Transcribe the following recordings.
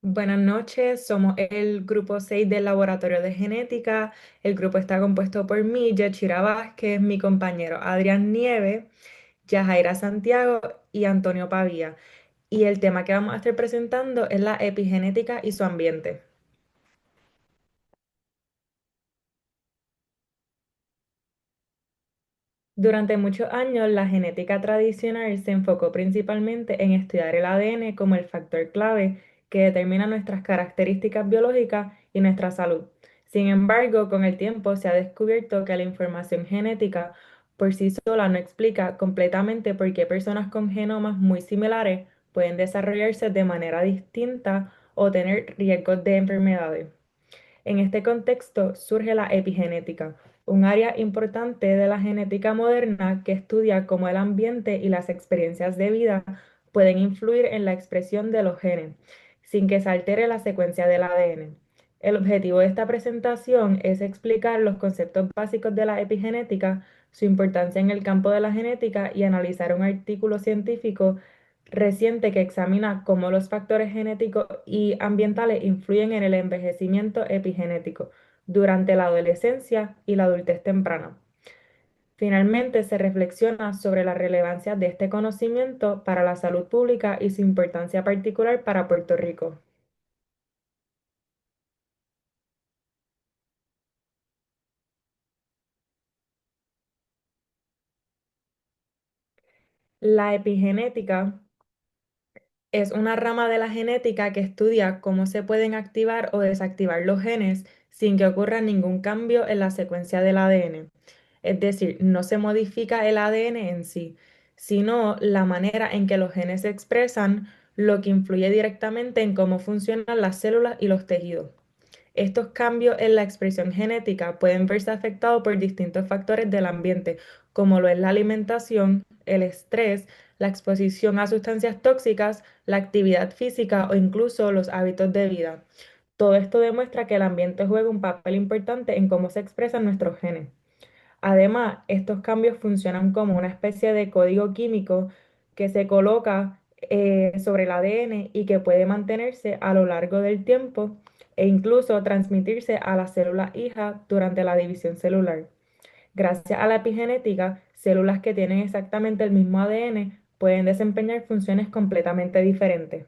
Buenas noches, somos el grupo 6 del Laboratorio de Genética. El grupo está compuesto por mí, Yachira Vázquez, mi compañero Adrián Nieve, Yajaira Santiago y Antonio Pavía. Y el tema que vamos a estar presentando es la epigenética y su ambiente. Durante muchos años, la genética tradicional se enfocó principalmente en estudiar el ADN como el factor clave que determina nuestras características biológicas y nuestra salud. Sin embargo, con el tiempo se ha descubierto que la información genética por sí sola no explica completamente por qué personas con genomas muy similares pueden desarrollarse de manera distinta o tener riesgos de enfermedades. En este contexto surge la epigenética, un área importante de la genética moderna que estudia cómo el ambiente y las experiencias de vida pueden influir en la expresión de los genes, sin que se altere la secuencia del ADN. El objetivo de esta presentación es explicar los conceptos básicos de la epigenética, su importancia en el campo de la genética y analizar un artículo científico reciente que examina cómo los factores genéticos y ambientales influyen en el envejecimiento epigenético durante la adolescencia y la adultez temprana. Finalmente, se reflexiona sobre la relevancia de este conocimiento para la salud pública y su importancia particular para Puerto Rico. La epigenética es una rama de la genética que estudia cómo se pueden activar o desactivar los genes sin que ocurra ningún cambio en la secuencia del ADN. Es decir, no se modifica el ADN en sí, sino la manera en que los genes se expresan, lo que influye directamente en cómo funcionan las células y los tejidos. Estos cambios en la expresión genética pueden verse afectados por distintos factores del ambiente, como lo es la alimentación, el estrés, la exposición a sustancias tóxicas, la actividad física o incluso los hábitos de vida. Todo esto demuestra que el ambiente juega un papel importante en cómo se expresan nuestros genes. Además, estos cambios funcionan como una especie de código químico que se coloca sobre el ADN y que puede mantenerse a lo largo del tiempo e incluso transmitirse a las células hijas durante la división celular. Gracias a la epigenética, células que tienen exactamente el mismo ADN pueden desempeñar funciones completamente diferentes.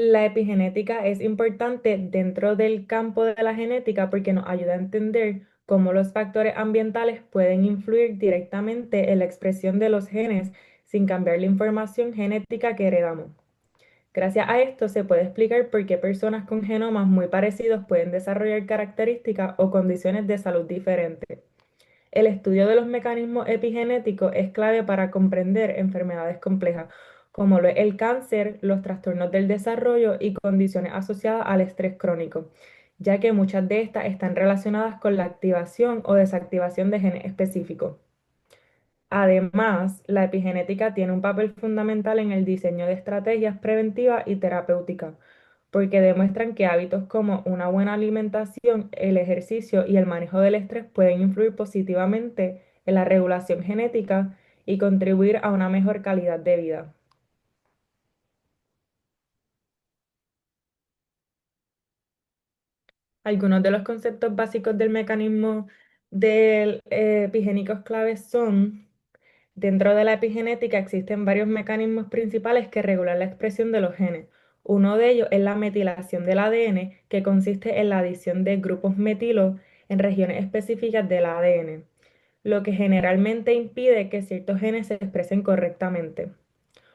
La epigenética es importante dentro del campo de la genética porque nos ayuda a entender cómo los factores ambientales pueden influir directamente en la expresión de los genes sin cambiar la información genética que heredamos. Gracias a esto se puede explicar por qué personas con genomas muy parecidos pueden desarrollar características o condiciones de salud diferentes. El estudio de los mecanismos epigenéticos es clave para comprender enfermedades complejas, como lo es el cáncer, los trastornos del desarrollo y condiciones asociadas al estrés crónico, ya que muchas de estas están relacionadas con la activación o desactivación de genes específicos. Además, la epigenética tiene un papel fundamental en el diseño de estrategias preventivas y terapéuticas, porque demuestran que hábitos como una buena alimentación, el ejercicio y el manejo del estrés pueden influir positivamente en la regulación genética y contribuir a una mejor calidad de vida. Algunos de los conceptos básicos del mecanismo del epigénicos claves son: dentro de la epigenética existen varios mecanismos principales que regulan la expresión de los genes. Uno de ellos es la metilación del ADN, que consiste en la adición de grupos metilo en regiones específicas del ADN, lo que generalmente impide que ciertos genes se expresen correctamente.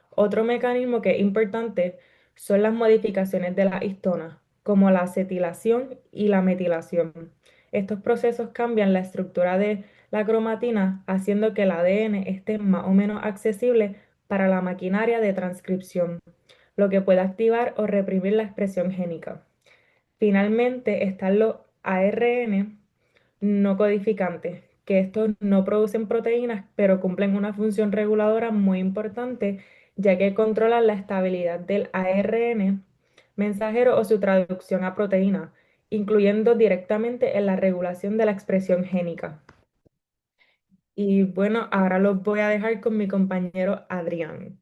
Otro mecanismo que es importante son las modificaciones de las histonas, como la acetilación y la metilación. Estos procesos cambian la estructura de la cromatina, haciendo que el ADN esté más o menos accesible para la maquinaria de transcripción, lo que puede activar o reprimir la expresión génica. Finalmente están los ARN no codificantes, que estos no producen proteínas, pero cumplen una función reguladora muy importante, ya que controlan la estabilidad del ARN mensajero o su traducción a proteína, incluyendo directamente en la regulación de la expresión génica. Y bueno, ahora los voy a dejar con mi compañero Adrián.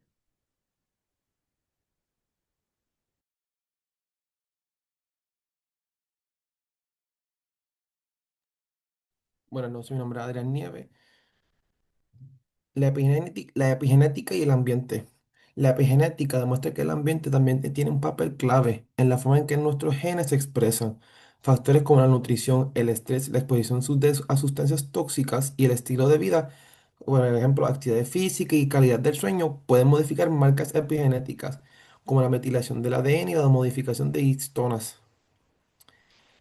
Buenas noches, mi nombre es Adrián Nieves. La epigenética y el ambiente. La epigenética demuestra que el ambiente también tiene un papel clave en la forma en que nuestros genes se expresan. Factores como la nutrición, el estrés, la exposición a sustancias tóxicas y el estilo de vida, por ejemplo, actividad física y calidad del sueño, pueden modificar marcas epigenéticas, como la metilación del ADN y la modificación de histonas.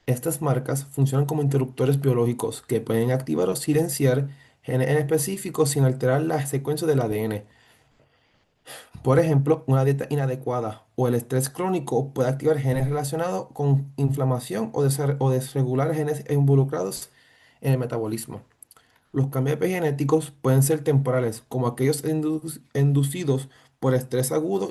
Estas marcas funcionan como interruptores biológicos que pueden activar o silenciar genes en específico sin alterar la secuencia del ADN. Por ejemplo, una dieta inadecuada o el estrés crónico puede activar genes relacionados con inflamación o desregular genes involucrados en el metabolismo. Los cambios epigenéticos pueden ser temporales, como aquellos inducidos por estrés agudo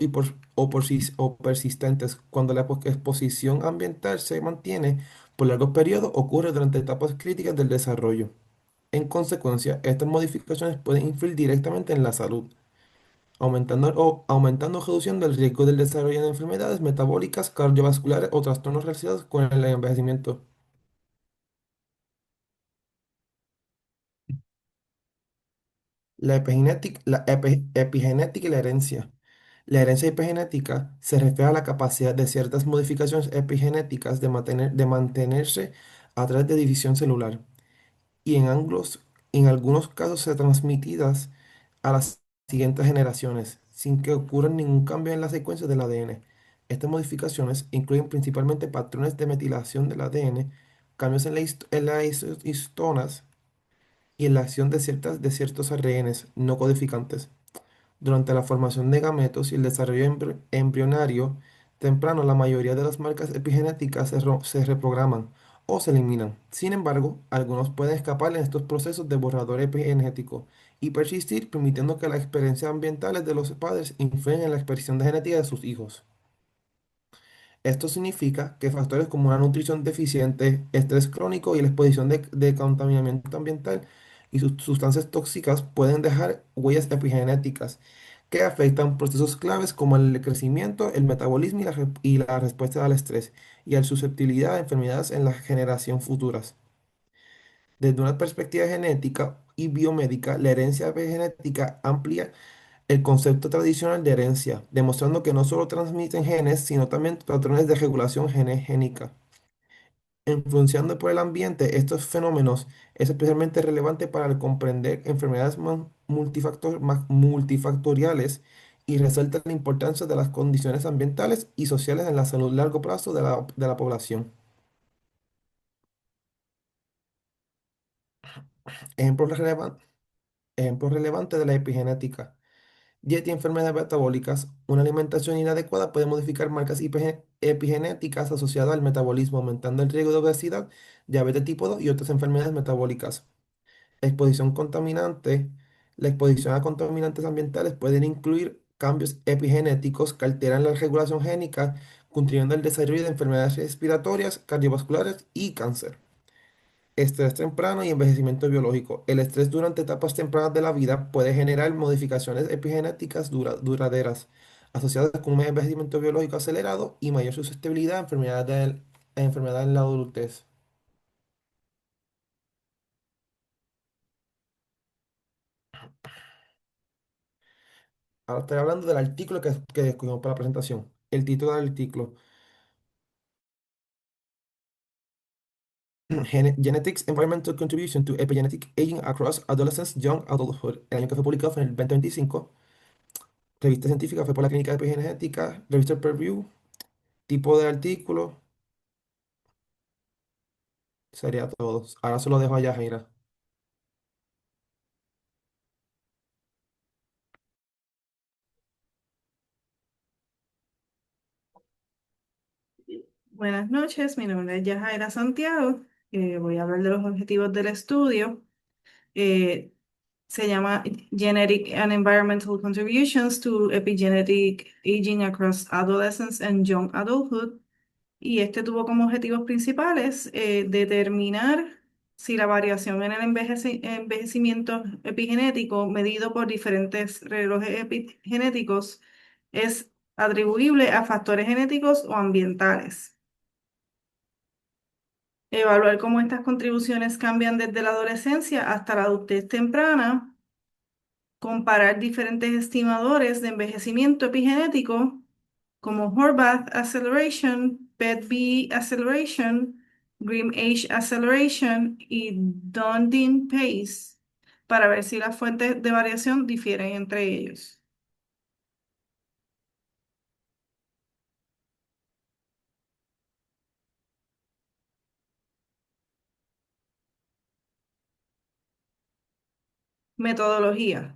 o persistentes, cuando la exposición ambiental se mantiene por largos periodos, ocurre durante etapas críticas del desarrollo. En consecuencia, estas modificaciones pueden influir directamente en la salud, aumentando o reduciendo el riesgo del desarrollo de enfermedades metabólicas, cardiovasculares o trastornos relacionados con el envejecimiento. Epigenética y la herencia. La herencia epigenética se refiere a la capacidad de ciertas modificaciones epigenéticas de mantenerse a través de división celular y en algunos casos ser transmitidas a las siguientes generaciones sin que ocurra ningún cambio en la secuencia del ADN. Estas modificaciones incluyen principalmente patrones de metilación del ADN, cambios en las histonas y en la acción de ciertos ARNs no codificantes. Durante la formación de gametos y el desarrollo embrionario temprano, la mayoría de las marcas epigenéticas se reprograman o se eliminan. Sin embargo, algunos pueden escapar en estos procesos de borrador epigenético y persistir, permitiendo que las experiencias ambientales de los padres influyan en la expresión de genética de sus hijos. Esto significa que factores como una nutrición deficiente, estrés crónico y la exposición de contaminamiento ambiental y sustancias tóxicas pueden dejar huellas epigenéticas que afectan procesos claves como el crecimiento, el metabolismo y la respuesta al estrés y a la susceptibilidad a enfermedades en la generación futuras. Desde una perspectiva genética y biomédica, la herencia epigenética amplia el concepto tradicional de herencia, demostrando que no solo transmiten genes, sino también patrones de regulación génica. Influenciando por el ambiente, estos fenómenos es especialmente relevante para comprender enfermedades multifactoriales y resalta la importancia de las condiciones ambientales y sociales en la salud a largo plazo de la población. Ejemplos relevan- Ejemplos relevantes de la epigenética. Dieta y enfermedades metabólicas. Una alimentación inadecuada puede modificar marcas epigenéticas asociadas al metabolismo, aumentando el riesgo de obesidad, diabetes tipo 2 y otras enfermedades metabólicas. Exposición contaminante. La exposición a contaminantes ambientales pueden incluir cambios epigenéticos que alteran la regulación génica, contribuyendo al desarrollo de enfermedades respiratorias, cardiovasculares y cáncer. Estrés temprano y envejecimiento biológico. El estrés durante etapas tempranas de la vida puede generar modificaciones epigenéticas duraderas, asociadas con un envejecimiento biológico acelerado y mayor susceptibilidad a enfermedades en la adultez. Ahora estoy hablando del artículo que escogimos para la presentación. El título del artículo: Genetics Environmental Contribution to Epigenetic Aging Across Adolescence, Young Adulthood. El año que fue publicado fue en el 2025. Revista científica fue por la Clínica de Epigenética. Revista Preview. Tipo de artículo. Sería todo. Ahora se lo dejo a Yajaira. Buenas noches, mi nombre es Yajaira Santiago. Voy a hablar de los objetivos del estudio. Eh, Se llama Genetic and Environmental Contributions to Epigenetic Aging Across Adolescence and Young Adulthood. Y este tuvo como objetivos principales determinar si la variación en el envejecimiento epigenético medido por diferentes relojes epigenéticos es atribuible a factores genéticos o ambientales. Evaluar cómo estas contribuciones cambian desde la adolescencia hasta la adultez temprana. Comparar diferentes estimadores de envejecimiento epigenético como Horvath Acceleration, PET-B Acceleration, Grim Age Acceleration y Dundee Pace para ver si las fuentes de variación difieren entre ellos. Metodología.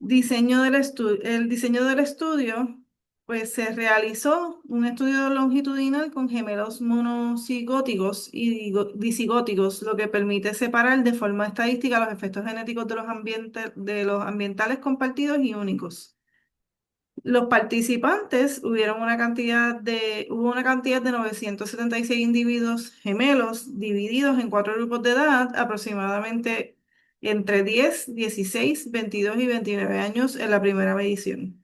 El diseño del estudio, pues se realizó un estudio longitudinal con gemelos monocigóticos y disigóticos, lo que permite separar de forma estadística los efectos genéticos de los ambientales compartidos y únicos. Los participantes hubo una cantidad de 976 individuos gemelos divididos en 4 grupos de edad, aproximadamente entre 10, 16, 22 y 29 años en la primera medición.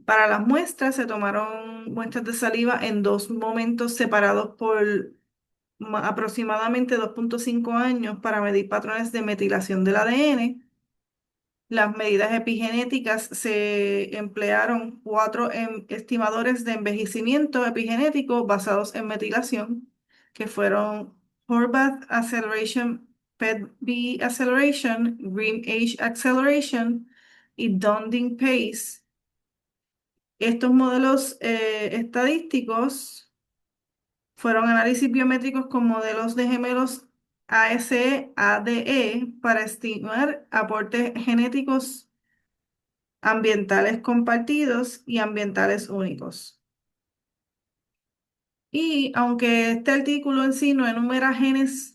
Para las muestras se tomaron muestras de saliva en 2 momentos separados por aproximadamente 2,5 años para medir patrones de metilación del ADN. Las medidas epigenéticas se emplearon 4 estimadores de envejecimiento epigenético basados en metilación, que fueron Horvath Acceleration, PET-B Acceleration, Grim Age Acceleration y Dundee Pace. Estos modelos estadísticos fueron análisis biométricos con modelos de gemelos ASE-ADE para estimar aportes genéticos ambientales compartidos y ambientales únicos. Y aunque este artículo en sí no enumera genes,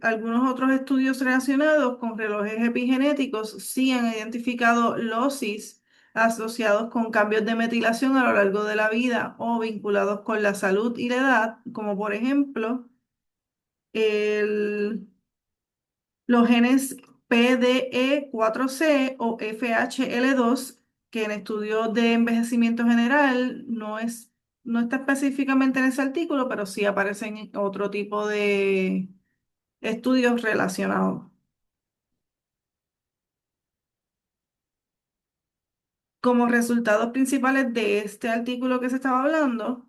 algunos otros estudios relacionados con relojes epigenéticos sí han identificado losis asociados con cambios de metilación a lo largo de la vida o vinculados con la salud y la edad, como por ejemplo el los genes PDE4C o FHL2, que en estudios de envejecimiento general no está específicamente en ese artículo, pero sí aparecen en otro tipo de estudios relacionados. Como resultados principales de este artículo que se estaba hablando,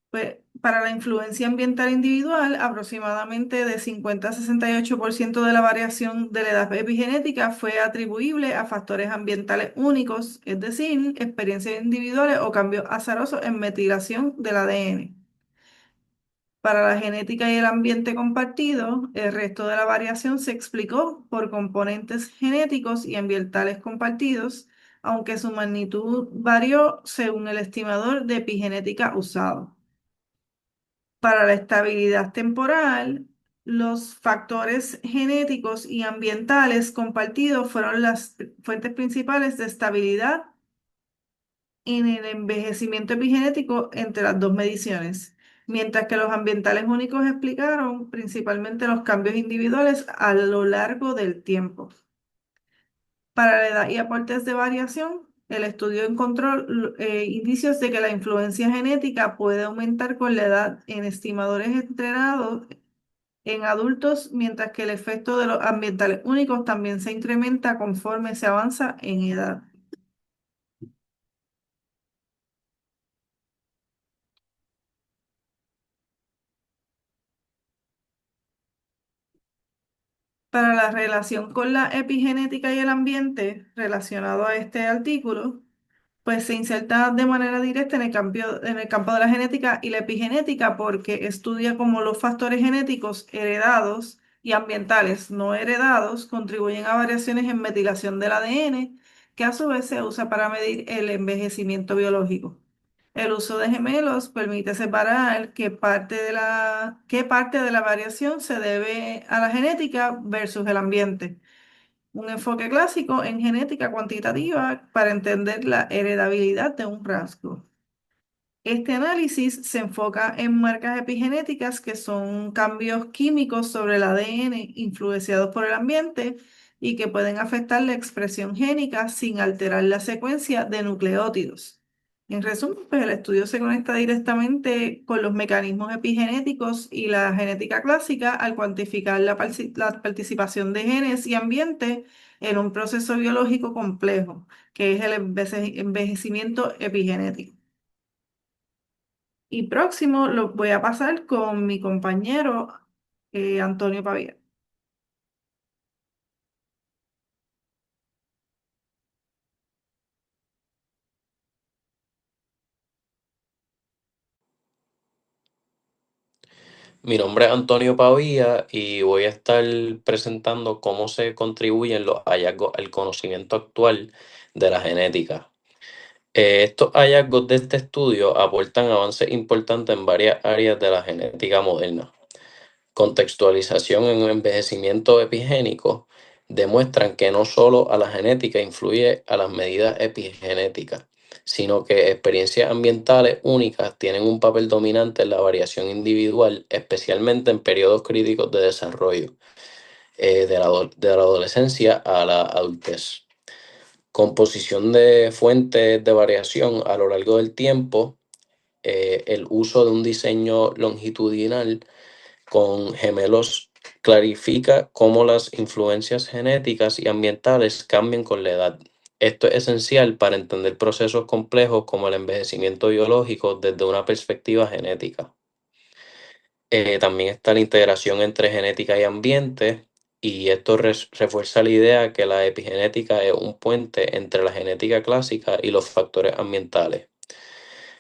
pues para la influencia ambiental individual, aproximadamente de 50 a 68% de la variación de la edad epigenética fue atribuible a factores ambientales únicos, es decir, experiencias individuales o cambios azarosos en metilación del ADN. Para la genética y el ambiente compartido, el resto de la variación se explicó por componentes genéticos y ambientales compartidos, aunque su magnitud varió según el estimador de epigenética usado. Para la estabilidad temporal, los factores genéticos y ambientales compartidos fueron las fuentes principales de estabilidad en el envejecimiento epigenético entre las dos mediciones, mientras que los ambientales únicos explicaron principalmente los cambios individuales a lo largo del tiempo. Para la edad y aportes de variación, el estudio encontró indicios de que la influencia genética puede aumentar con la edad en estimadores entrenados en adultos, mientras que el efecto de los ambientales únicos también se incrementa conforme se avanza en edad. Para la relación con la epigenética y el ambiente relacionado a este artículo, pues se inserta de manera directa en el campo de la genética y la epigenética porque estudia cómo los factores genéticos heredados y ambientales no heredados contribuyen a variaciones en metilación del ADN, que a su vez se usa para medir el envejecimiento biológico. El uso de gemelos permite separar qué parte de la variación se debe a la genética versus el ambiente. Un enfoque clásico en genética cuantitativa para entender la heredabilidad de un rasgo. Este análisis se enfoca en marcas epigenéticas que son cambios químicos sobre el ADN influenciados por el ambiente y que pueden afectar la expresión génica sin alterar la secuencia de nucleótidos. En resumen, pues el estudio se conecta directamente con los mecanismos epigenéticos y la genética clásica al cuantificar la participación de genes y ambiente en un proceso biológico complejo, que es el envejecimiento epigenético. Y próximo lo voy a pasar con mi compañero Antonio Pavía. Mi nombre es Antonio Pavía y voy a estar presentando cómo se contribuyen los hallazgos al conocimiento actual de la genética. Estos hallazgos de este estudio aportan avances importantes en varias áreas de la genética moderna. Contextualización en envejecimiento epigénico demuestran que no solo a la genética influye a las medidas epigenéticas, sino que experiencias ambientales únicas tienen un papel dominante en la variación individual, especialmente en periodos críticos de desarrollo, de la adolescencia a la adultez. Composición de fuentes de variación a lo largo del tiempo, el uso de un diseño longitudinal con gemelos clarifica cómo las influencias genéticas y ambientales cambian con la edad. Esto es esencial para entender procesos complejos como el envejecimiento biológico desde una perspectiva genética. También está la integración entre genética y ambiente, y esto refuerza la idea que la epigenética es un puente entre la genética clásica y los factores ambientales.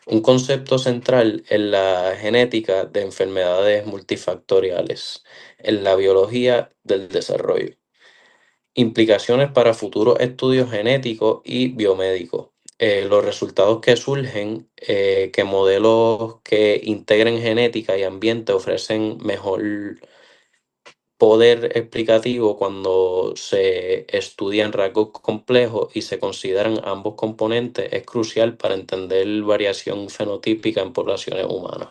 Un concepto central en la genética de enfermedades multifactoriales, en la biología del desarrollo. Implicaciones para futuros estudios genéticos y biomédicos. Los resultados que surgen, que modelos que integren genética y ambiente ofrecen mejor poder explicativo cuando se estudian rasgos complejos y se consideran ambos componentes, es crucial para entender variación fenotípica en poblaciones humanas.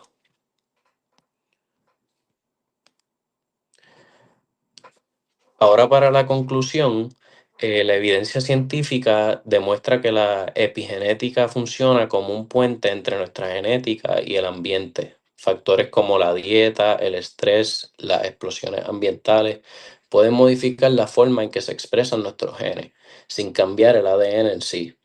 Ahora, para la conclusión, la evidencia científica demuestra que la epigenética funciona como un puente entre nuestra genética y el ambiente. Factores como la dieta, el estrés, las explosiones ambientales pueden modificar la forma en que se expresan nuestros genes, sin cambiar el ADN en sí.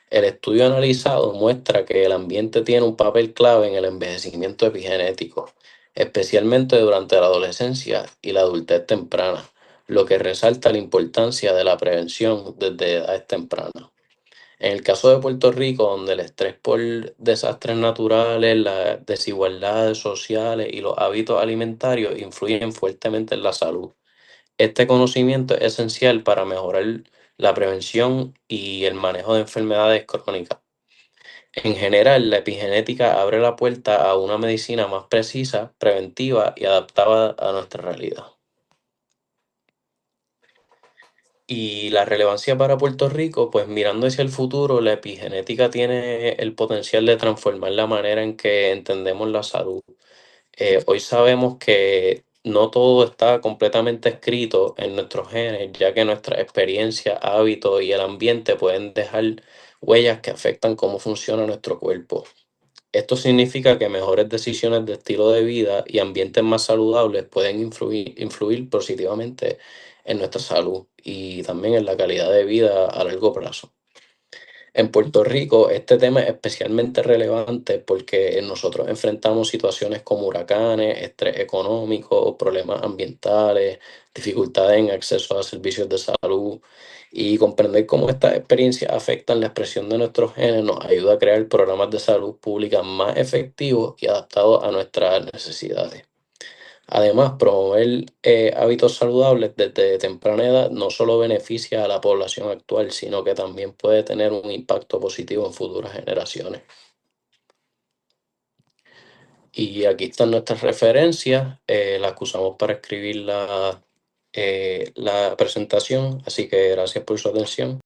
El estudio analizado muestra que el ambiente tiene un papel clave en el envejecimiento epigenético, especialmente durante la adolescencia y la adultez temprana, lo que resalta la importancia de la prevención desde edades tempranas. En el caso de Puerto Rico, donde el estrés por desastres naturales, las desigualdades sociales y los hábitos alimentarios influyen fuertemente en la salud, este conocimiento es esencial para mejorar la prevención y el manejo de enfermedades crónicas. En general, la epigenética abre la puerta a una medicina más precisa, preventiva y adaptada a nuestra realidad. Y la relevancia para Puerto Rico, pues mirando hacia el futuro, la epigenética tiene el potencial de transformar la manera en que entendemos la salud. Hoy sabemos que no todo está completamente escrito en nuestros genes, ya que nuestra experiencia, hábitos y el ambiente pueden dejar huellas que afectan cómo funciona nuestro cuerpo. Esto significa que mejores decisiones de estilo de vida y ambientes más saludables pueden influir positivamente en nuestra salud y también en la calidad de vida a largo plazo. En Puerto Rico, este tema es especialmente relevante porque nosotros enfrentamos situaciones como huracanes, estrés económico, problemas ambientales, dificultades en acceso a servicios de salud, y comprender cómo estas experiencias afectan la expresión de nuestros genes nos ayuda a crear programas de salud pública más efectivos y adaptados a nuestras necesidades. Además, promover hábitos saludables desde temprana edad no solo beneficia a la población actual, sino que también puede tener un impacto positivo en futuras generaciones. Y aquí están nuestras referencias, las que usamos para escribir la presentación, así que gracias por su atención.